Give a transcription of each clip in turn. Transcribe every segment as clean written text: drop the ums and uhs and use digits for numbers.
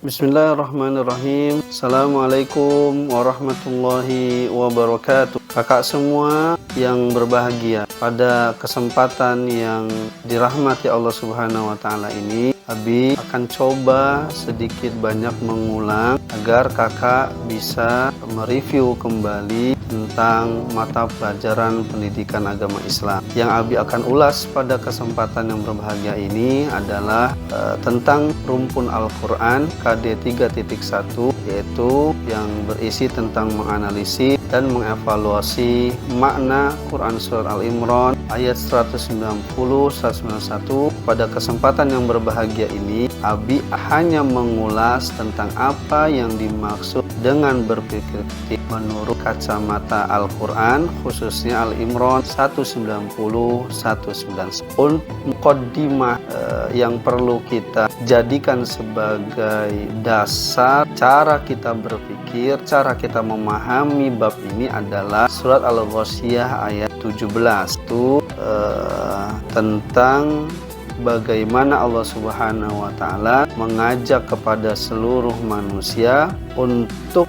Bismillahirrahmanirrahim. Assalamualaikum warahmatullahi wabarakatuh. Kakak semua yang berbahagia, pada kesempatan yang dirahmati Allah Subhanahu wa taala ini, Abi akan coba sedikit banyak mengulang agar kakak bisa mereview kembali tentang mata pelajaran pendidikan agama Islam. Yang Abi akan ulas pada kesempatan yang berbahagia ini adalah tentang rumpun Al-Quran KD 3.1, yaitu yang berisi tentang menganalisis dan mengevaluasi makna Quran Surat Al-Imran ayat 190-191. Pada kesempatan yang berbahagia ini, Abi hanya mengulas tentang apa yang dimaksud dengan berpikir kritis menurut kacamata Al-Quran, khususnya Al-Imran 190-191. Muqaddimah yang perlu kita jadikan sebagai dasar cara kita berpikir, cara kita memahami bab ini adalah surat Al-Ghasyiyah ayat 17. Itu tentang bagaimana Allah Subhanahu wa taala mengajak kepada seluruh manusia untuk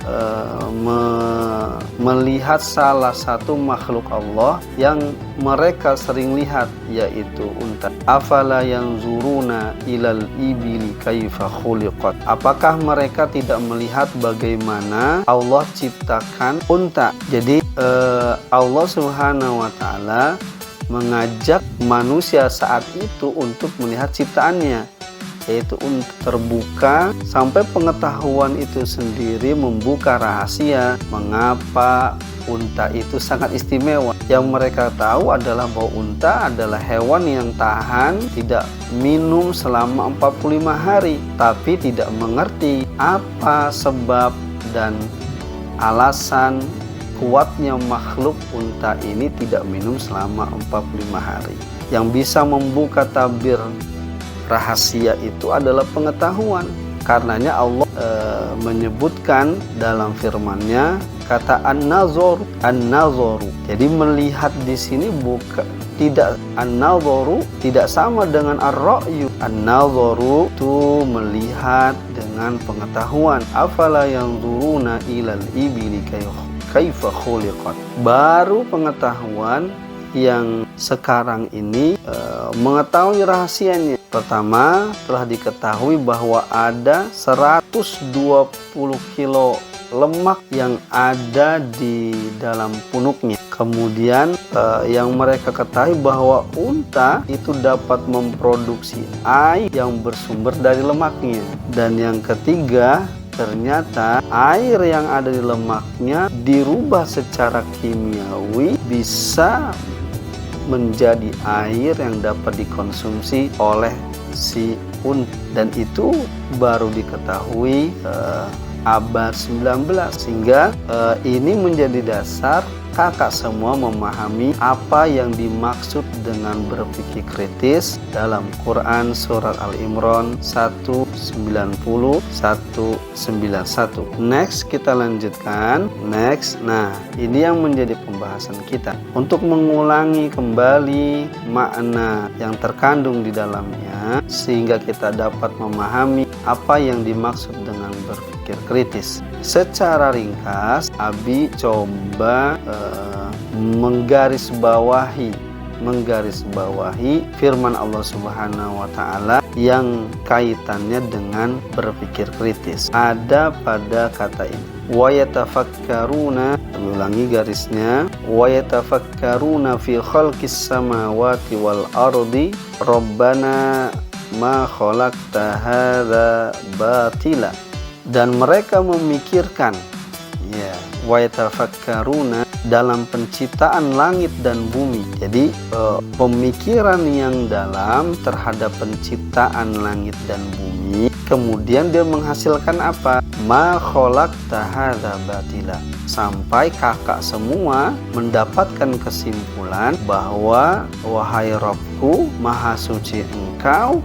melihat salah satu makhluk Allah yang mereka sering lihat, yaitu unta. Afala yanzuruna ilal ibili kaifa khuliqat. Apakah mereka tidak melihat bagaimana Allah ciptakan unta? Jadi Allah Subhanahu wa taala mengajak manusia saat itu untuk melihat ciptaannya, yaitu untuk terbuka sampai pengetahuan itu sendiri membuka rahasia mengapa unta itu sangat istimewa. Yang mereka tahu adalah bahwa unta adalah hewan yang tahan tidak minum selama 45 hari, tapi tidak mengerti apa sebab dan alasan kuatnya makhluk unta ini tidak minum selama 45 hari. Yang bisa membuka tabir rahasia itu adalah pengetahuan. Karenanya Allah menyebutkan dalam firman-Nya kata an-nazoru. Jadi melihat di sini tidak an-nazoru tidak sama dengan ar-ra'yu. An-nazoru itu melihat dengan pengetahuan. Afala yanzuruna ilal ibili kaifa khuliqat. Baru pengetahuan yang sekarang ini mengetahui rahasianya. Pertama, telah diketahui bahwa ada 120 kilo lemak yang ada di dalam punuknya. Kemudian yang mereka ketahui bahwa unta itu dapat memproduksi air yang bersumber dari lemaknya. Dan yang ketiga, ternyata air yang ada di lemaknya dirubah secara kimiawi bisa menjadi air yang dapat dikonsumsi oleh si unta. Dan itu baru diketahui abad 19. Sehingga ini menjadi dasar kakak semua memahami apa yang dimaksud dengan berpikir kritis dalam Quran Surat Al-Imran 190-191. Next, kita lanjutkan. Nah, ini yang menjadi pembahasan kita. Untuk mengulangi kembali makna yang terkandung di dalamnya, sehingga kita dapat memahami apa yang dimaksud dengan berpikir kritis. Secara ringkas, Abi coba menggarisbawahi firman Allah Subhanahu wa taala yang kaitannya dengan berpikir kritis. Ada pada kata ini, wa yatafakkaruna, ulangi garisnya, wa yatafakkaruna fi khalqis samawati wal ardi rabbana ma khalaqta hadza batila. Dan mereka memikirkan, ya, wa yatafakkaruna, dalam penciptaan langit dan bumi. Jadi pemikiran yang dalam terhadap penciptaan langit dan bumi, kemudian dia menghasilkan apa? Ma khalaqta hadza batila. Sampai kakak semua mendapatkan kesimpulan bahwa wahai Rabbku, maha suci Engkau,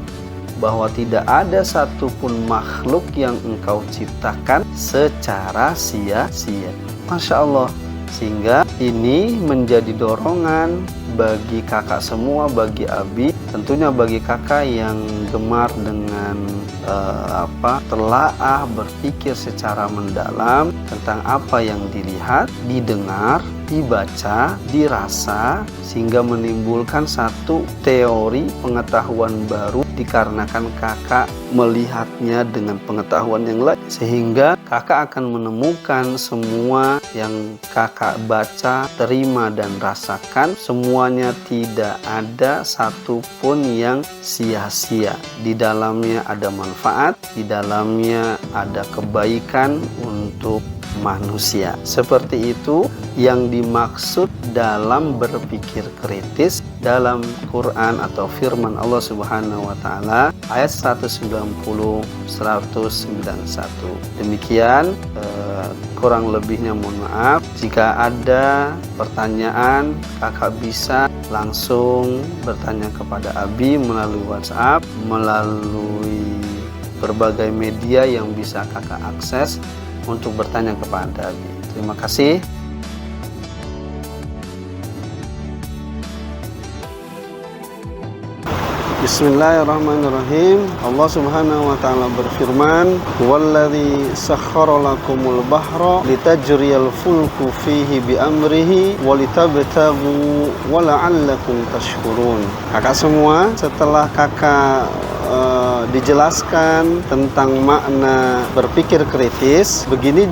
bahwa tidak ada satupun makhluk yang Engkau ciptakan secara sia-sia. Masya Allah. Sehingga ini menjadi dorongan bagi kakak semua, bagi Abi, tentunya bagi kakak yang gemar dengan telaah, berpikir secara mendalam tentang apa yang dilihat, didengar, dibaca, dirasa, sehingga menimbulkan satu teori pengetahuan baru dikarenakan kakak melihatnya dengan pengetahuan yang lain, sehingga kakak akan menemukan semua yang kakak baca, terima dan rasakan, semuanya tidak ada satupun yang sia-sia. Di dalamnya ada manfaat, di dalamnya ada kebaikan untuk manusia. Seperti itu yang dimaksud dalam berpikir kritis dalam Quran atau firman Allah Subhanahu wa taala ayat 190 191. Demikian kurang lebihnya mohon maaf. Jika ada pertanyaan, kakak bisa langsung bertanya kepada Abi melalui WhatsApp, melalui berbagai media yang bisa kakak akses untuk bertanya kepada Abi. Terima kasih. Bismillahirrahmanirrahim. Allah Subhanahu wa taala berfirman, "Walladzi sakhkhara lakumul bahra litajriyal fulku fihi bi amrihi wa litabtaghu wa la'allakum tashkurun." Kakak semua, setelah kakak dijelaskan tentang makna berpikir kritis, ini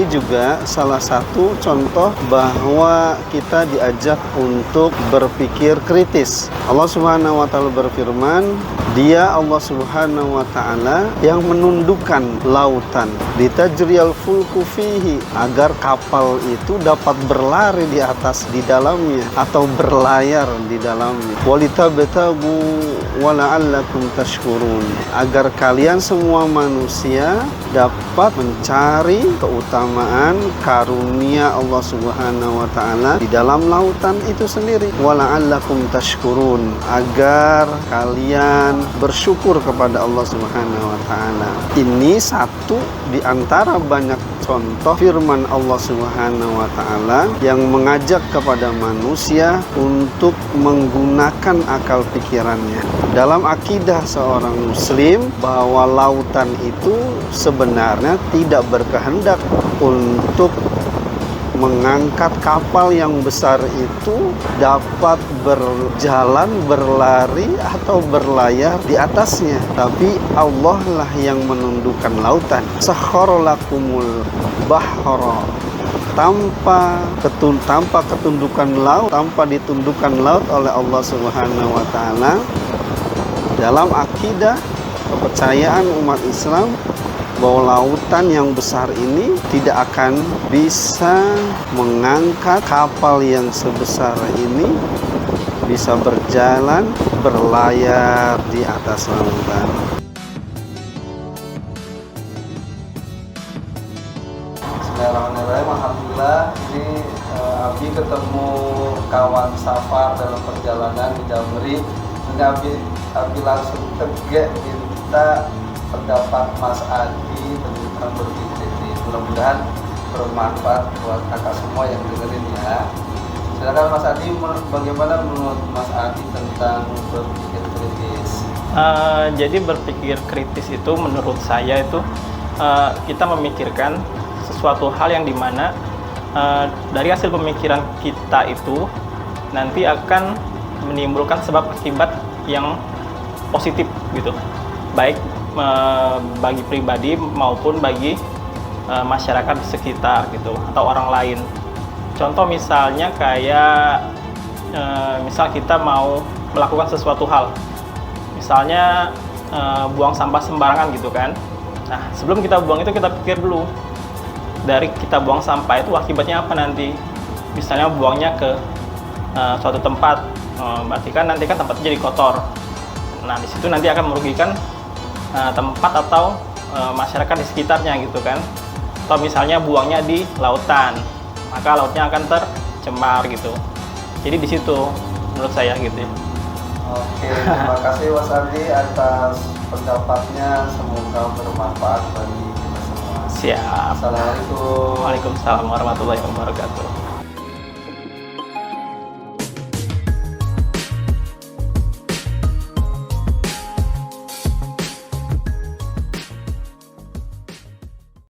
juga salah satu contoh bahwa kita diajak untuk berpikir kritis. Allah Subhanahu wa taala berfirman, Dia Allah Subhanahu wa taala yang menundukkan lautan, litajriyal fulku fihi, agar kapal itu dapat berlari di atas di dalamnya atau berlayar di dalamnya. Walitabtagu wa la'allakum tashkurun, agar kalian semua manusia dapat mencari keutamaan karunia Allah Subhanahu wa taala di dalam lautan itu sendiri. Wa la'allakum tashkurun, agar kalian bersyukur kepada Allah Subhanahu wa taala. Ini satu di antara banyak contoh firman Allah Subhanahu wa taala yang mengajak kepada manusia untuk menggunakan akal pikirannya. Dalam akidah seorang muslim bahwa lautan itu sebenarnya tidak berkehendak untuk mengangkat kapal yang besar itu dapat berjalan, berlari atau berlayar di atasnya, tapi Allah lah yang menundukkan lautan. Sakhkhara lakumul bahra, tanpa ketundukan laut, tanpa ditundukkan laut oleh Allah Subhanahu wa taala. Dalam akidah kepercayaan umat Islam bahwa lautan yang besar ini tidak akan bisa mengangkat kapal yang sebesar ini bisa berjalan, berlayar di atas lautan. Bismillahirrahmanirrahim. Alhamdulillah, ini Abi ketemu kawan safar dalam perjalanan di Jamri. Ini Abi langsung tegak minta pendapat Mas Adi tentang berpikir kritis. Mudah-mudahan bermanfaat buat kakak semua yang dengerin ya. Silakan Mas Adi, bagaimana menurut Mas Adi tentang berpikir kritis? Jadi berpikir kritis itu menurut saya itu kita memikirkan sesuatu hal yang dimana dari hasil pemikiran kita itu nanti akan menimbulkan sebab akibat yang positif gitu, baik bagi pribadi maupun bagi masyarakat di sekitar gitu atau orang lain. Contoh misalnya kayak misal kita mau melakukan sesuatu hal, misalnya buang sampah sembarangan gitu kan. Nah, sebelum kita buang itu kita pikir dulu, dari kita buang sampah itu akibatnya apa nanti. Misalnya buangnya ke suatu tempat, berarti kan nanti kan tempatnya jadi kotor. Nah, di situ nanti akan merugikan tempat atau masyarakat di sekitarnya gitu kan. Atau misalnya buangnya di lautan, maka lautnya akan tercemar gitu. Jadi di situ menurut saya gitu ya. Oke, terima kasih Mas Adi atas pendapatnya, semoga bermanfaat bagi kita semua. Siap. Assalamualaikum. Waalaikumsalam warahmatullahi wabarakatuh.